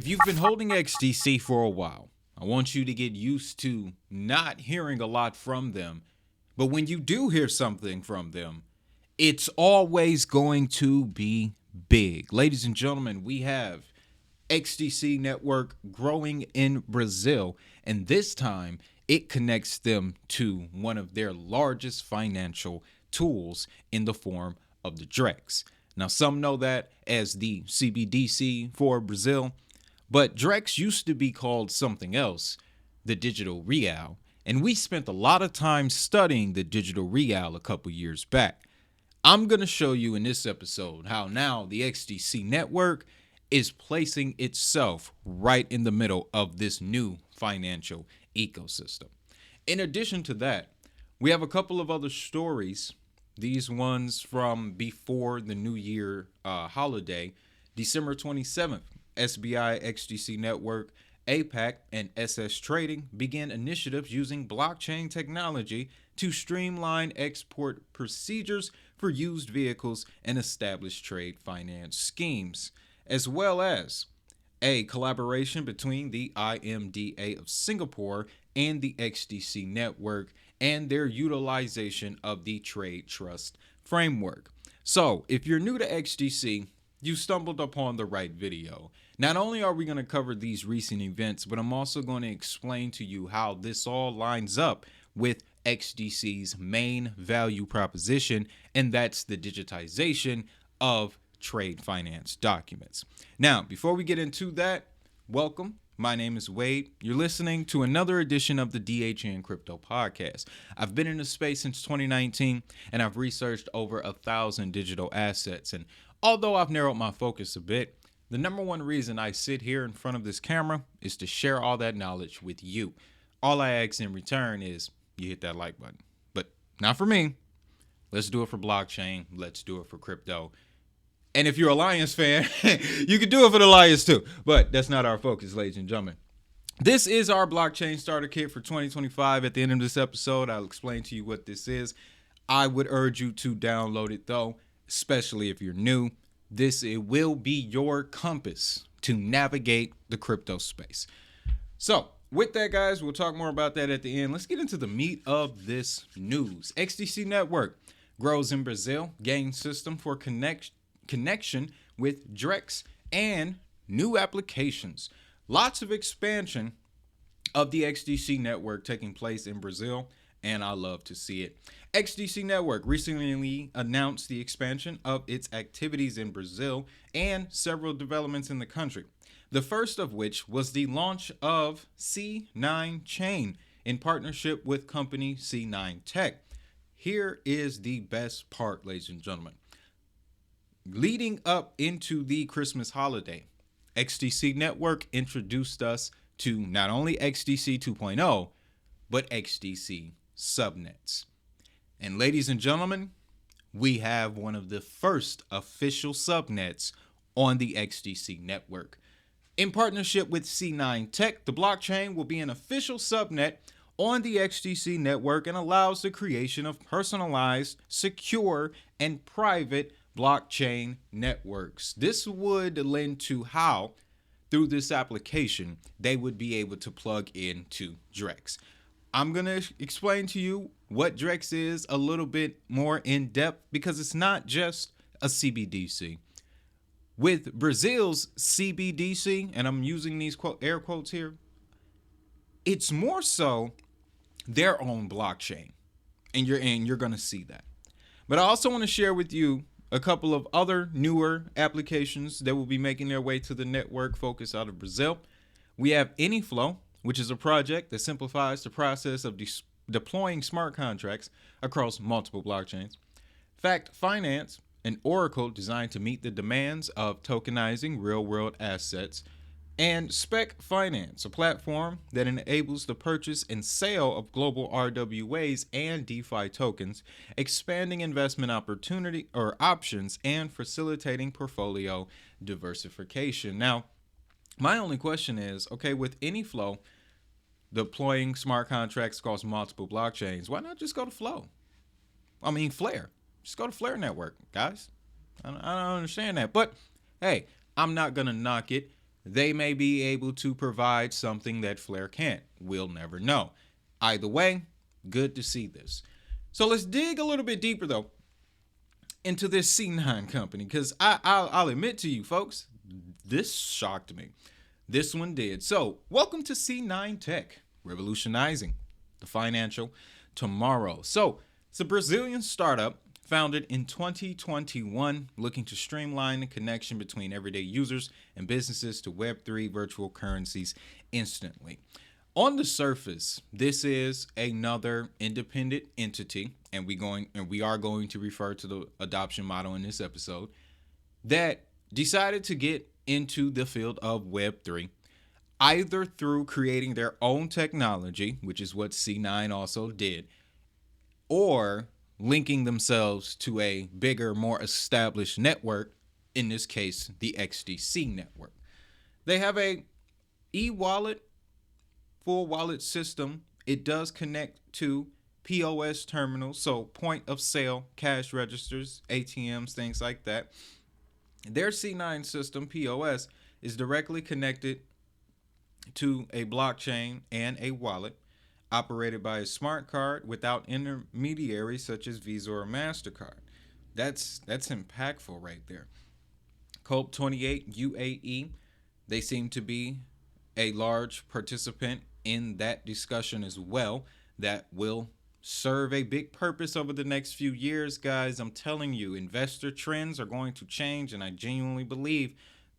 If you've been holding XDC for a while, I want you to get used to not hearing a lot from them. But when you do hear something from them, it's always going to be big. Ladies and gentlemen, we have XDC network growing in Brazil, and this time it connects them to one of their largest financial tools in the form of the Drex. Now, some know that as the CBDC for Brazil, but Drex used to be called something else, the digital real, and we spent a lot of time studying the digital real a couple years back. I'm going to show you in this episode how now the XDC network is placing itself right in the middle of this new financial ecosystem. In addition to that, we have a couple of other stories, these ones from before the New Year holiday, December 27th. SBI, XDC Network, APAC, and SS Trading began initiatives using blockchain technology to streamline export procedures for used vehicles and establish trade finance schemes, as well as a collaboration between the IMDA of Singapore and the XDC Network and their utilization of the Trade Trust Framework. So, if you're new to XDC, you stumbled upon the right video. Not only are we going to cover these recent events, but I'm also going to explain to you how this all lines up with XDC's main value proposition, and that's the digitization of trade finance documents. Now, before we get into that, welcome. My name is Wade. You're listening to another edition of the DHN Crypto Podcast. I've been in the space since 2019, and I've researched over 1,000 digital assets. And although I've narrowed my focus a bit, the number one reason I sit here in front of this camera is to share all that knowledge with you. All I ask in return is you hit that like button. But not for me. Let's do it for blockchain. Let's do it for crypto. And if you're a Lions fan, you can do it for the Lions too. But that's not our focus, ladies and gentlemen. This is our blockchain starter kit for 2025. At the end of this episode, I'll explain to you what this is. I would urge you to download it though, especially if you're new. It will be your compass to navigate the crypto space. So with that, guys, we'll talk more about that at the end. Let's get into the meat of this news. XDC Network grows in Brazil, gains system for connection with Drex and new applications. Lots of expansion of the XDC network taking place in Brazil, and I love to see it. XDC Network recently announced the expansion of its activities in Brazil and several developments in the country. The first of which was the launch of C9 Chain in partnership with company C9 Tech. Here is the best part, ladies and gentlemen. Leading up into the Christmas holiday, XDC Network introduced us to not only XDC 2.0, but XDC subnets. And ladies and gentlemen, we have one of the first official subnets on the XDC network. In partnership with C9 Tech, the blockchain will be an official subnet on the XDC network and allows the creation of personalized, secure, and private blockchain networks. This would lend to how, through this application, they would be able to plug into Drex. I'm going to explain to you what Drex is a little bit more in depth because it's not just a CBDC. With Brazil's CBDC, and I'm using these air quotes here, it's more so their own blockchain, and you're going to see that. But I also want to share with you a couple of other newer applications that will be making their way to the network focused out of Brazil. We have AnyFlow, which is a project that simplifies the process of deploying smart contracts across multiple blockchains. Fact Finance, an oracle designed to meet the demands of tokenizing real-world assets. And Spec Finance, a platform that enables the purchase and sale of global RWAs and DeFi tokens, expanding investment opportunity or options and facilitating portfolio diversification. Now, my only question is, okay, with AnyFlow deploying smart contracts across multiple blockchains, why not just go to Flare? Just go to Flare Network, guys. I don't understand that. But hey, I'm not going to knock it. they may be able to provide something that Flare can't. We'll never know. Either way, good to see this. So let's dig a little bit deeper, though, into this C9 company, because I'll admit to you, folks, this shocked me. This one did. So, welcome to C9 Tech, revolutionizing the financial tomorrow. So, it's a Brazilian startup founded in 2021, looking to streamline the connection between everyday users and businesses to Web3 virtual currencies instantly. On the surface, this is another independent entity, and we are going to refer to the adoption model in this episode, that decided to get into the field of Web3, either through creating their own technology, which is what C9 also did, or linking themselves to a bigger, more established network, in this case, the XDC network. They have a e-wallet, full wallet system. It does connect to POS terminals, so point of sale, cash registers, ATMs, things like that. Their C9 system, POS, is directly connected to a blockchain and a wallet operated by a smart card without intermediaries such as Visa or MasterCard. That's impactful right there. COP28 UAE, they seem to be a large participant in that discussion as well. That will serve a big purpose over the next few years, guys. I'm telling you, investor trends are going to change, and I genuinely believe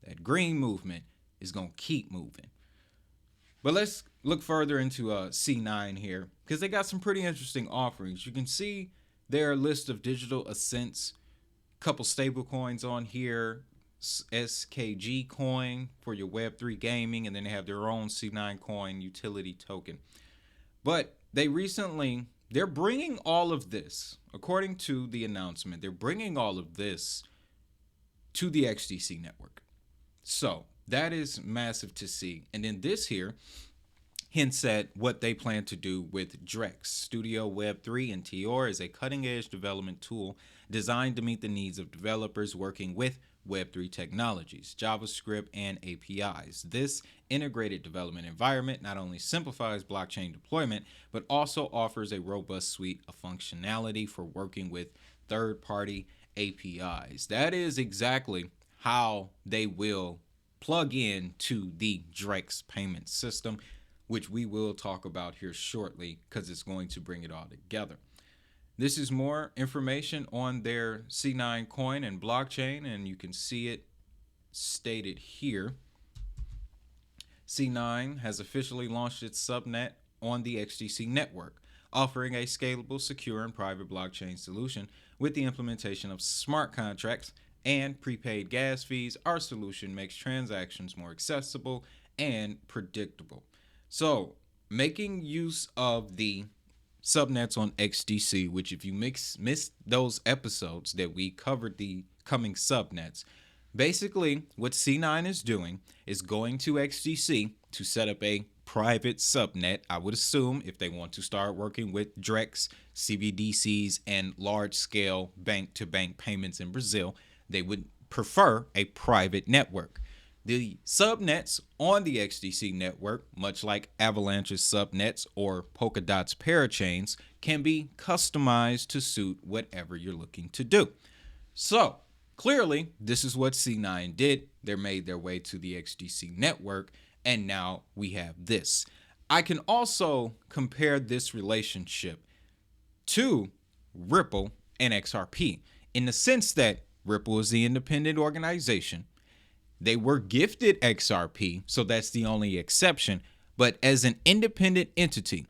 that green movement is going to keep moving. But let's look further into C9 here, because they got some pretty interesting offerings. You can see their list of digital assets, couple stable coins on here, SKG coin for your Web3 gaming, and then they have their own C9 coin utility token. But they're bringing all of this, according to the announcement, they're bringing all of this to the XDC network. So that is massive to see. And then this here hints at what they plan to do with Drex. Studio Web3 and Tior is a cutting-edge development tool designed to meet the needs of developers working with Web3 technologies, JavaScript, and APIs. This integrated development environment not only simplifies blockchain deployment, but also offers a robust suite of functionality for working with third-party APIs. That is exactly how they will plug in to the Drex payment system, which we will talk about here shortly because it's going to bring it all together. This is more information on their C9 coin and blockchain, and you can see it stated here. C9 has officially launched its subnet on the XDC network, offering a scalable, secure, and private blockchain solution with the implementation of smart contracts and prepaid gas fees. Our solution makes transactions more accessible and predictable. So, making use of the subnets on XDC, which if you missed those episodes that we covered the coming subnets, basically what C9 is doing is going to XDC to set up a private subnet. I would assume if they want to start working with Drex, CBDCs, and large-scale bank-to-bank payments in Brazil, they would prefer a private network. The subnets on the XDC network, much like Avalanche's subnets or Polkadot's parachains, can be customized to suit whatever you're looking to do. So, clearly, this is what C9 did. They made their way to the XDC network, and now we have this. I can also compare this relationship to Ripple and XRP in the sense that Ripple is the independent organization. They were gifted XRP, so that's the only exception. But as an independent entity,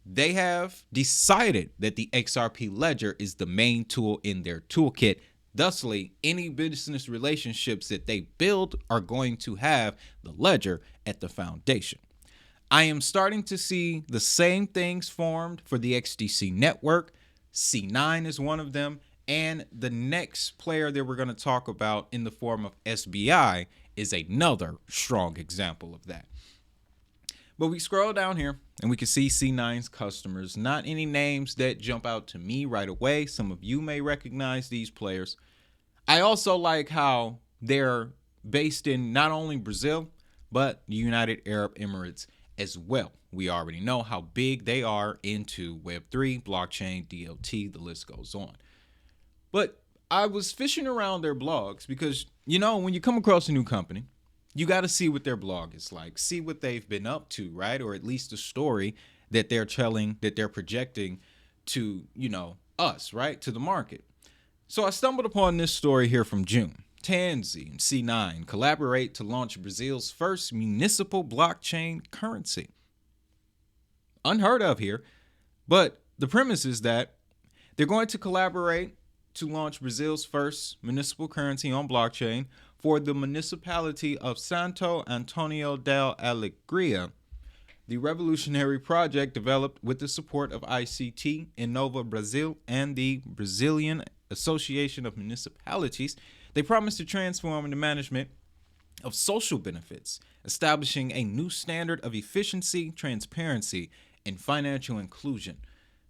they have decided that the XRP ledger is the main tool in their toolkit. Thusly, any business relationships that they build are going to have the ledger at the foundation. I am starting to see the same things formed for the XDC network. C9 is one of them. And the next player that we're going to talk about in the form of SBI is another strong example of that. But we scroll down here and we can see C9's customers. Not any names that jump out to me right away. Some of you may recognize these players. I also like how they're based in not only Brazil, but the United Arab Emirates as well. We already know how big they are into Web3, blockchain, DLT, the list goes on. But I was fishing around their blogs because, when you come across a new company, you got to see what their blog is like, see what they've been up to, right? Or at least the story that they're telling, that they're projecting to, us, right? To the market. So I stumbled upon this story here from June. Tanzi and C9 collaborate to launch Brazil's first municipal blockchain currency. Unheard of here, but the premise is that they're going to collaborate to launch Brazil's first municipal currency on blockchain for the municipality of Santo Antonio del Alegria. The revolutionary project, developed with the support of ICT, Innova Brazil, and the Brazilian Association of Municipalities, they promise to transform the management of social benefits, establishing a new standard of efficiency, transparency, and financial inclusion.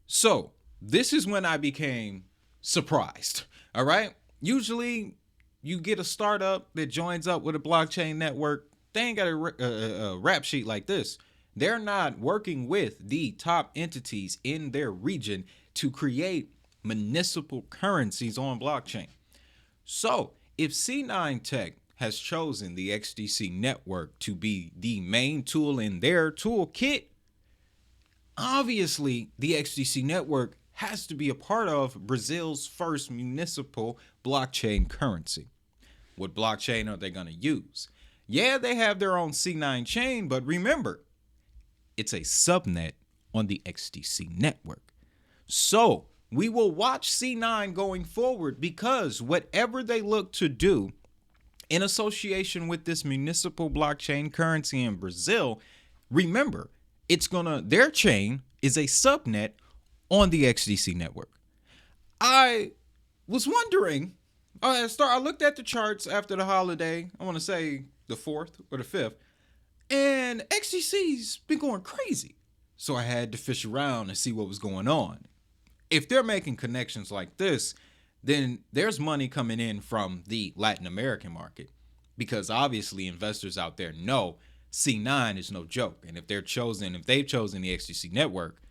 So, this is when I became surprised. All right. Usually you get a startup that joins up with a blockchain network. They ain't got a rap sheet like this. They're not working with the top entities in their region to create municipal currencies on blockchain. So if C9 Tech has chosen the XDC network to be the main tool in their toolkit, obviously the XDC network has to be a part of Brazil's first municipal blockchain currency. What blockchain are they going to use? Yeah, they have their own C9 chain, but remember, it's a subnet on the XDC network. So we will watch C9 going forward, because whatever they look to do in association with this municipal blockchain currency in Brazil, remember, their chain is a subnet on the XDC network. I was wondering, I looked at the charts after the holiday, I want to say the 4th or the 5th, and XDC's been going crazy. So I had to fish around and see what was going on. If they're making connections like this, then there's money coming in from the Latin American market, because obviously investors out there know C9 is no joke. And if they've chosen the XDC network,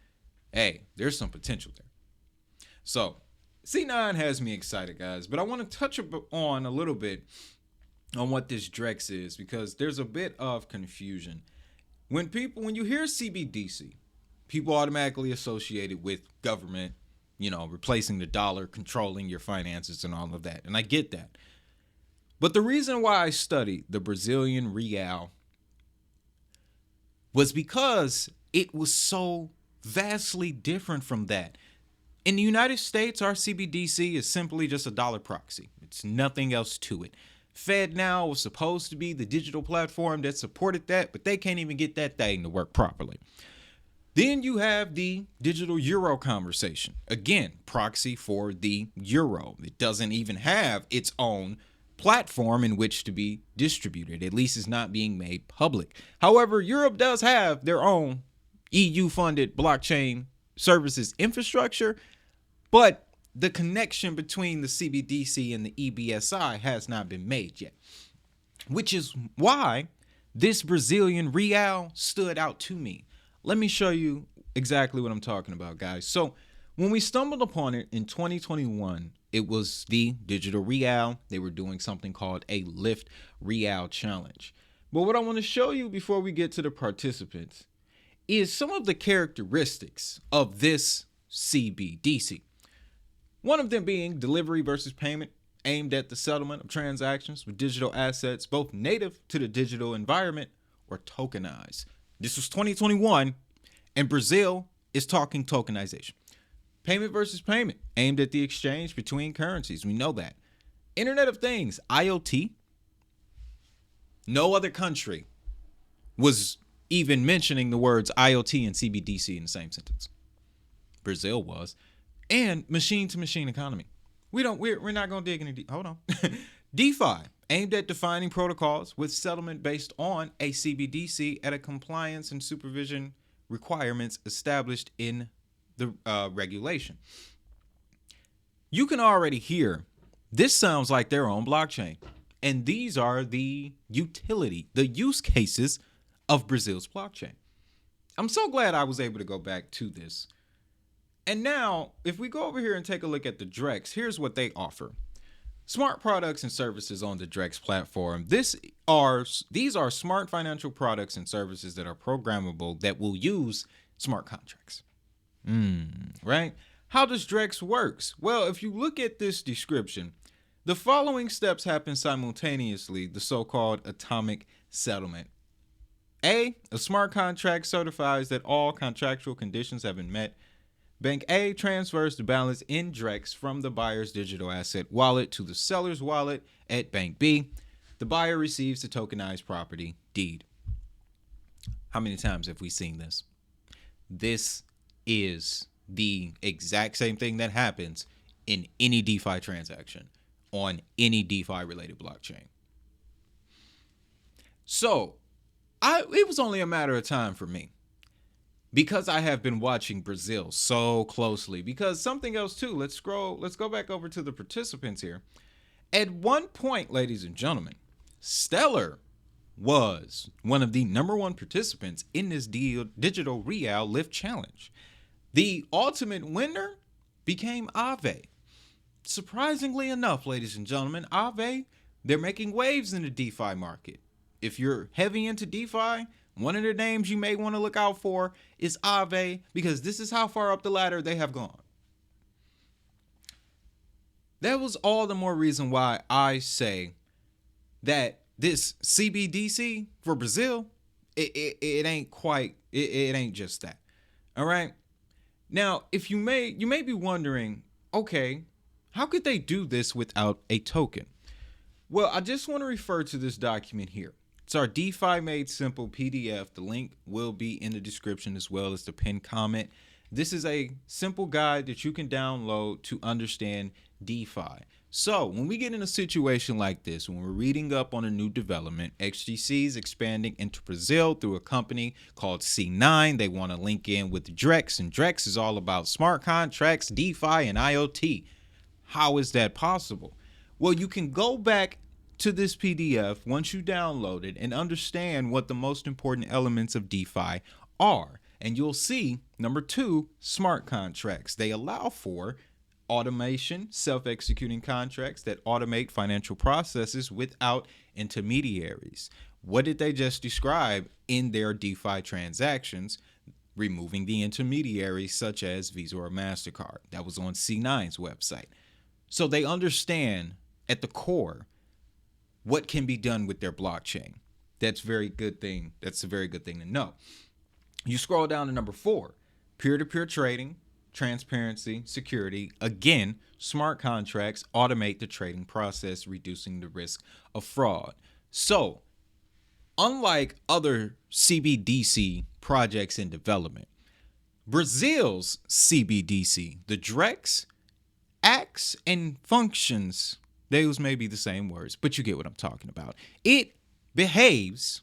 hey, there's some potential there. So C9 has me excited, guys, but I want to touch on a little bit on what this Drex is, because there's a bit of confusion. When you hear CBDC, people automatically associate it with government, replacing the dollar, controlling your finances and all of that. And I get that. But the reason why I studied the Brazilian real was because it was so vastly different from that. In the United States, our CBDC is simply just a dollar proxy. It's nothing else to it. FedNow was supposed to be the digital platform that supported that, but they can't even get that thing to work properly. Then you have the digital euro conversation. Again, proxy for the euro. It doesn't even have its own platform in which to be distributed. At least it's not being made public. However, Europe does have their own EU-funded blockchain services infrastructure, but the connection between the CBDC and the EBSI has not been made yet, which is why this Brazilian real stood out to me. Let me show you exactly what I'm talking about, guys. So when we stumbled upon it in 2021, it was the digital real. They were doing something called a Lift Real Challenge. But what I want to show you before we get to the participants is some of the characteristics of this CBDC. One of them being delivery versus payment, aimed at the settlement of transactions with digital assets, both native to the digital environment or tokenized. This was 2021, and Brazil is talking tokenization. Payment versus payment, aimed at the exchange between currencies. We know that. Internet of Things, IoT. No other country was even mentioning the words IoT and CBDC in the same sentence. Brazil was. And machine-to-machine economy. We're not going to dig any deep. Hold on. DeFi, aimed at defining protocols with settlement based on a CBDC at a compliance and supervision requirements established in the regulation. You can already hear this sounds like their own blockchain. And these are the use cases of Brazil's blockchain. I'm so glad I was able to go back to this. And now, if we go over here and take a look at the Drex, here's what they offer. Smart products and services on the Drex platform. These are smart financial products and services that are programmable that will use smart contracts. Right? How does Drex works? Well, if you look at this description, the following steps happen simultaneously, the so-called atomic settlement. A smart contract certifies that all contractual conditions have been met. Bank A transfers the balance in Drex from the buyer's digital asset wallet to the seller's wallet at Bank B. The buyer receives the tokenized property deed. How many times have we seen this? This is the exact same thing that happens in any DeFi transaction on any DeFi related blockchain. So it was only a matter of time for me, because I have been watching Brazil so closely. Because something else too, let's go back over to the participants here. At one point, ladies and gentlemen, Stellar was one of the #1 participants in this digital real lift challenge. The ultimate winner became Aave. Surprisingly enough, ladies and gentlemen, Aave, they're making waves in the DeFi market. If you're heavy into DeFi, one of the names you may want to look out for is Aave, because this is how far up the ladder they have gone. That was all the more reason why I say that this CBDC for Brazil, it ain't just that. All right. Now, if you may be wondering, okay, how could they do this without a token? Well, I just want to refer to this document here. It's our DeFi Made Simple PDF. The link will be in the description as well as the pinned comment. This is a simple guide that you can download to understand DeFi. So when we get in a situation like this, when we're reading up on a new development, XDC is expanding into Brazil through a company called C9. They want to link in with Drex, and Drex is all about smart contracts, DeFi, and IoT. How is that possible? Well, you can go back to this PDF once you download it and understand what the most important elements of DeFi are. And you'll see, number 2, smart contracts. They allow for automation, self-executing contracts that automate financial processes without intermediaries. What did they just describe in their DeFi transactions? Removing the intermediaries such as Visa or MasterCard. That was on C9's website. So they understand at the core what can be done with their blockchain. That's a very good thing. That's a very good thing to know. You scroll down to number 4, peer-to-peer trading, transparency, security. Again, smart contracts automate the trading process, reducing the risk of fraud. So, unlike other CBDC projects in development, Brazil's CBDC, the Drex, acts and functions, those may be the same words, but you get what I'm talking about. It behaves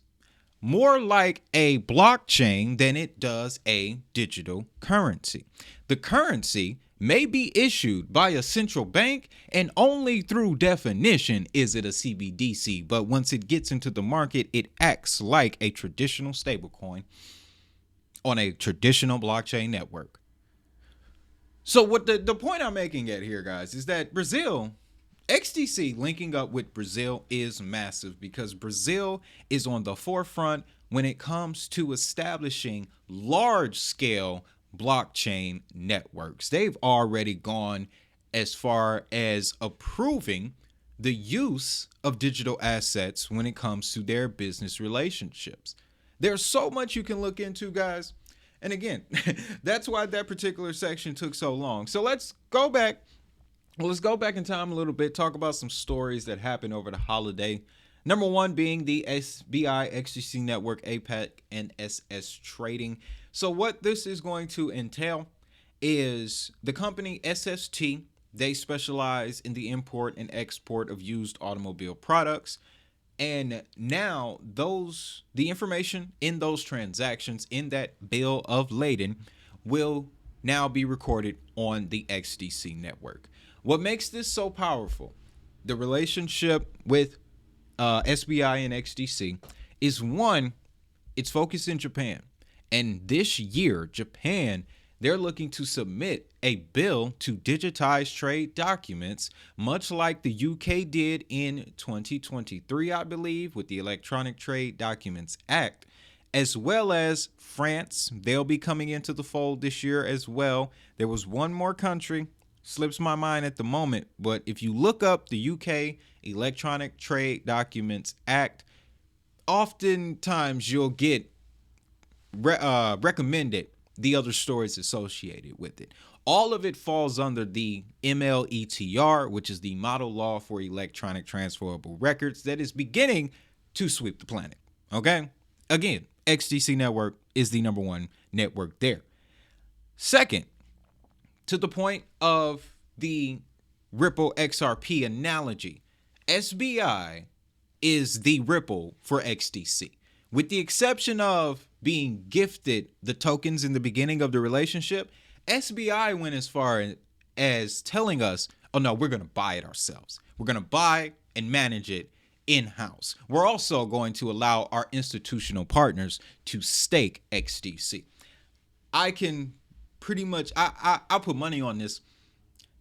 more like a blockchain than it does a digital currency. The currency may be issued by a central bank, and only through definition is it a CBDC. But once it gets into the market, it acts like a traditional stablecoin on a traditional blockchain network. So what the point I'm making at here, guys, is that Brazil, XDC linking up with Brazil is massive, because Brazil is on the forefront when it comes to establishing large-scale blockchain networks. They've already gone as far as approving the use of digital assets when it comes to their business relationships. There's so much you can look into, guys. And again, that's why that particular section took so long. So let's go back. Well, let's go back in time a little bit, talk about some stories that happened over the holiday. Number 1 being the SBI XDC network, APEC, and SS trading. So what this is going to entail is the company SST. They specialize in the import and export of used automobile products. And now the information in those transactions in that bill of lading will now be recorded on the XDC network. What makes this so powerful? The relationship with SBI and XDC is one, it's focused in Japan. And this year, Japan, they're looking to submit a bill to digitize trade documents, much like the UK did in 2023, I believe, with the Electronic Trade Documents Act, as well as France. They'll be coming into the fold this year as well. There was one more country, slips my mind at the moment, but if you look up the UK Electronic Trade Documents Act, oftentimes you'll get recommended the other stories associated with it. All of it falls under the MLETR, which is the Model Law for Electronic Transferable Records that is beginning to sweep the planet. Okay? Again, XDC network is the number one network there. Second, to the point of the Ripple XRP analogy, SBI is the Ripple for XDC. With the exception of being gifted the tokens in the beginning of the relationship, SBI went as far as telling us, oh no, we're going to buy it ourselves. We're going to buy and manage it in-house. We're also going to allow our institutional partners to stake XDC. I can pretty much, I'll put money on this.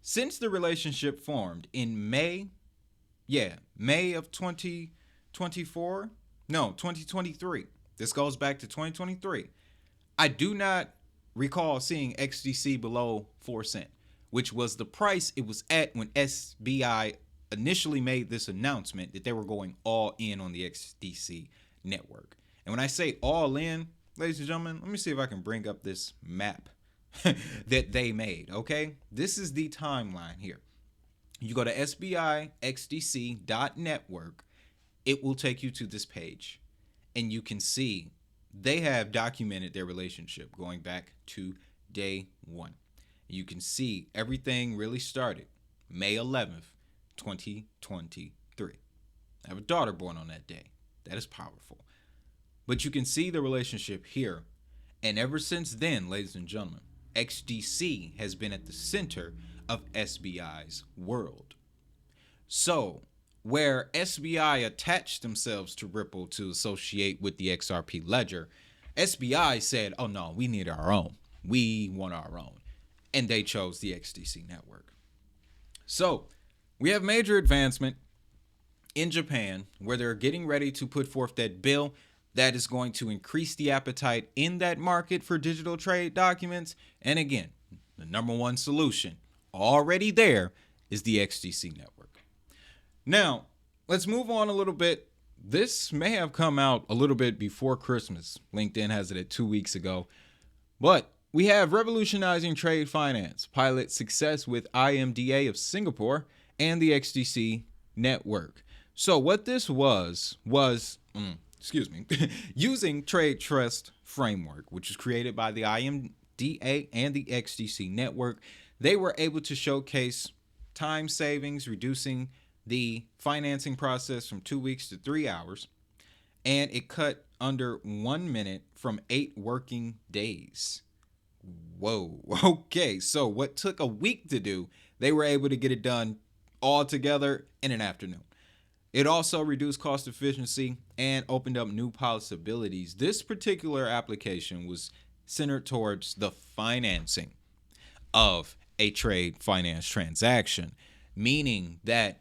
Since the relationship formed in May of 2023. This goes back to 2023. I do not recall seeing XDC below 4 cents, which was the price it was at when SBI initially made this announcement that they were going all in on the XDC network. And when I say all in, ladies and gentlemen, let me see if I can bring up this map that they made, okay? This is the timeline here. You go to sbixdc.network, it will take you to this page, and you can see they have documented their relationship going back to day one. You can see everything really started May 11th, 2023. I have a daughter born on that day. That is powerful. But you can see the relationship here. And ever since then, ladies and gentlemen, XDC has been at the center of SBI's world. So, where SBI attached themselves to Ripple to associate with the XRP ledger, SBI said, oh no, we need our own. We want our own. And they chose the XDC network. So, we have major advancement in Japan where they're getting ready to put forth that bill that is going to increase the appetite in that market for digital trade documents. And again, the number one solution already there is the XDC network. Now, let's move on a little bit. This may have come out a little bit before Christmas. LinkedIn has it at 2 weeks ago. But we have revolutionizing trade finance, pilot success with IMDA of Singapore and the XDC network. So what this was using trade trust framework, which was created by the IMDA and the XDC network. They were able to showcase time savings, reducing the financing process from 2 weeks to 3 hours, and it cut under 1 minute from 8 working days. Whoa. Okay, so what took a week to do, they were able to get it done all together in an afternoon. It also reduced cost efficiency and opened up new possibilities. This particular application was centered towards the financing of a trade finance transaction, meaning that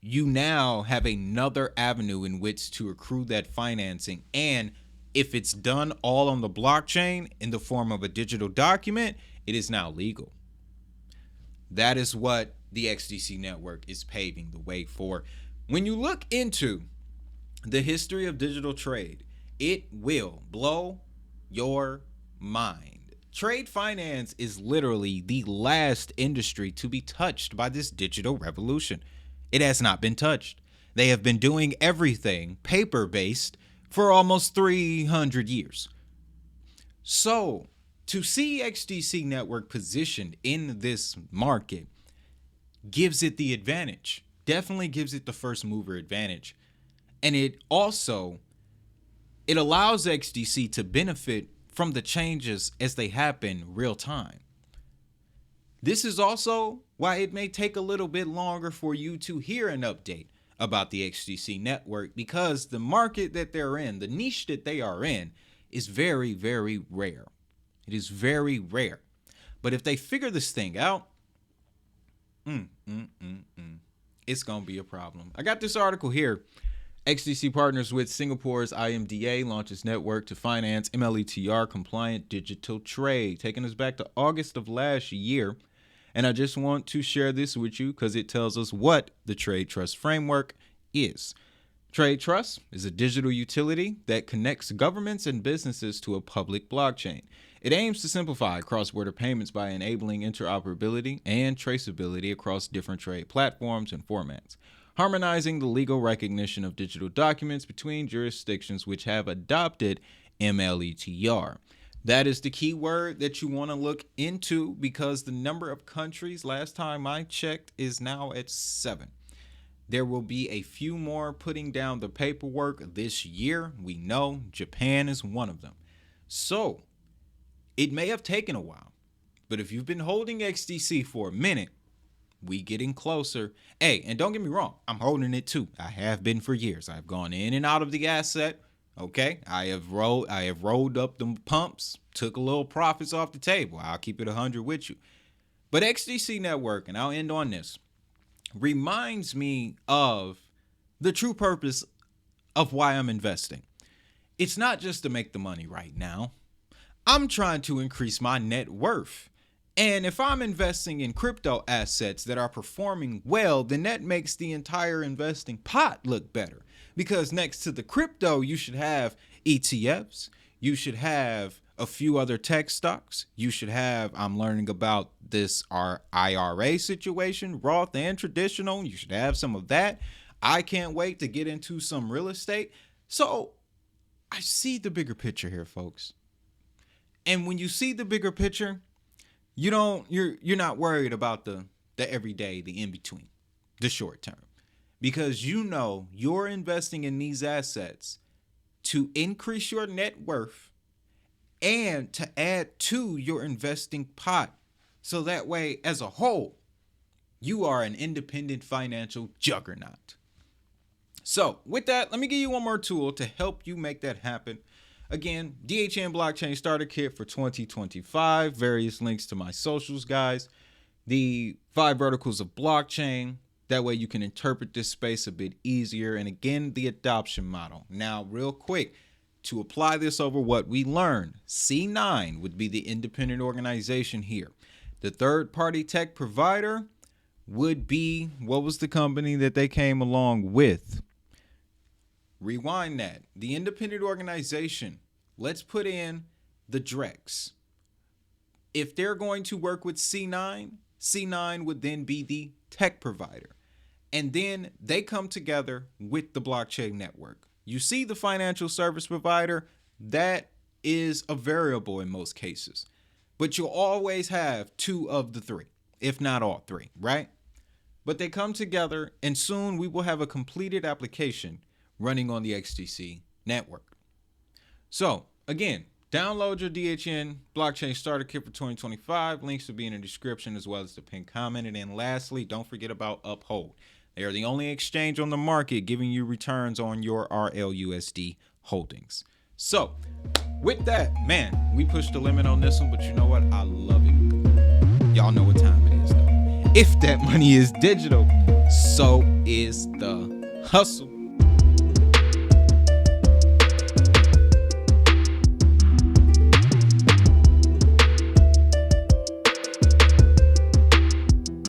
you now have another avenue in which to accrue that financing. And if it's done all on the blockchain in the form of a digital document, it is now legal. That is what the XDC network is paving the way for. When you look into the history of digital trade, it will blow your mind. Trade finance is literally the last industry to be touched by this digital revolution. It has not been touched. They have been doing everything paper-based for almost 300 years. So, to see XDC network positioned in this market gives it the advantage. Definitely gives it the first mover advantage. And it allows XDC to benefit from the changes as they happen real time. This is also why it may take a little bit longer for you to hear an update about the XDC network because the market that they're in, the niche that they are in, is very, very rare. It is very rare. But if they figure this thing out, it's going to be a problem. I got this article here. XDC partners with Singapore's IMDA, launches network to finance MLETR compliant digital trade, taking us back to August of last year. And I just want to share this with you because it tells us what the Trade Trust Framework is. Trade Trust is a digital utility that connects governments and businesses to a public blockchain. It aims to simplify cross-border payments by enabling interoperability and traceability across different trade platforms and formats, harmonizing the legal recognition of digital documents between jurisdictions which have adopted MLETR. That is the key word that you want to look into because the number of countries, last time I checked, is now at 7. There will be a few more putting down the paperwork this year. We know Japan is one of them. So it may have taken a while, but if you've been holding XDC for a minute, we getting closer. Hey, and don't get me wrong, I'm holding it too. I have been for years. I've gone in and out of the asset. Okay, I have rolled up them pumps, took a little profits off the table. I'll keep it 100 with you. But XDC Network, and I'll end on this, reminds me of the true purpose of why I'm investing. It's not just to make the money right now. I'm trying to increase my net worth. And if I'm investing in crypto assets that are performing well, then that makes the entire investing pot look better. Because next to the crypto, you should have ETFs. You should have a few other tech stocks. You should have, I'm learning about this our IRA situation, Roth and traditional. You should have some of that. I can't wait to get into some real estate. So I see the bigger picture here, folks. And when you see the bigger picture, you're not worried about the everyday, the in between, the short term. Because you know you're investing in these assets to increase your net worth and to add to your investing pot. So that way, as a whole, you are an independent financial juggernaut. So with that, let me give you one more tool to help you make that happen. Again, DHN Blockchain Starter Kit for 2025. Various links to my socials, guys. The 5 verticals of blockchain. That way you can interpret this space a bit easier. And again, the adoption model. Now, real quick, to apply this over what we learned, C9 would be the independent organization here. The third-party tech provider would be, what was the company that they came along with? Rewind that. The independent organization, let's put in the Drex. If they're going to work with C9, C9 would then be the tech provider. And then they come together with the blockchain network. You see the financial service provider, that is a variable in most cases. But you'll always have 2 of the 3, if not all 3, right? But they come together and soon we will have a completed application running on the XDC network. So again, download your DHN Blockchain Starter Kit for 2025. Links will be in the description as well as the pinned comment. And then lastly, don't forget about Uphold. They are the only exchange on the market giving you returns on your RLUSD holdings. So with that, man, we pushed the limit on this one, but you know what? I love it. Y'all know what time it is, though. If that money is digital, so is the hustle.